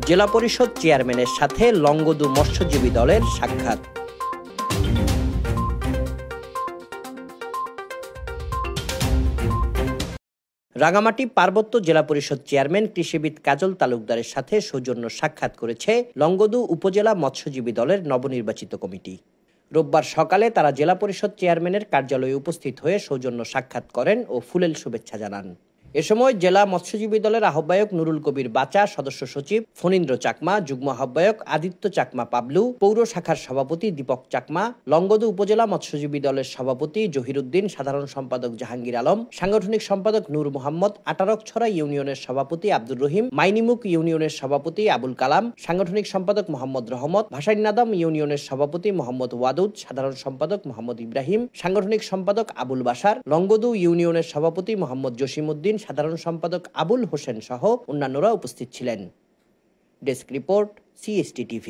জেলা পরিষদ চেয়ারম্যানের সাথে লংগদু মৎস্যজীবী দলের সাক্ষাৎ। রাঙামাটি পার্বত্য জেলা পরিষদ চেয়ারম্যান কৃষিবিদ কাজল তালুকদারের সাথে সৌজন্য সাক্ষাৎ করেছে লংগদু উপজেলা মৎস্যজীবী দলের নবনির্বাচিত কমিটি। রোববার সকালে তারা জেলা পরিষদ চেয়ারম্যানের কার্যালয়ে উপস্থিত হয়ে সৌজন্য সাক্ষাৎ করেন ও ফুলেল শুভেচ্ছা জানান। এ সময় জেলা মৎস্যজীবী দলের আহ্বায়ক নুরুল কবির বাচা, সদস্য সচিব ফণীন্দ্র চাকমা, যুগ্ম আহ্বায়ক আদিত্য চাকমা পাবলু, পৌর শাখার সভাপতি দীপক চাকমা, লংগদু উপজেলা মৎস্যজীবী দলের সভাপতি জহিরুদ্দিন, সাধারণ সম্পাদক জাহাঙ্গীর আলম, সাংগঠনিক সম্পাদক নূর মোহাম্মদ, আটারকছড়া ইউনিয়নের সভাপতি আব্দুর রহিম, মাইনিমুখ ইউনিয়নের সভাপতি আবুল কালাম, সাংগঠনিক সম্পাদক মোহাম্মদ রহমত, ভাসাইনাদাম ইউনিয়নের সভাপতি মোহাম্মদ ওয়াদুদ, সাধারণ সম্পাদক মোহাম্মদ ইব্রাহিম, সাংগঠনিক সম্পাদক আবুল বাসার, লংগদু ইউনিয়নের সভাপতি মোহাম্মদ জসিমউদ্দিন, সাধারণ সম্পাদক আবুল হোসেন সহ অন্যান্যরা উপস্থিত ছিলেন। Desk report, CST TV।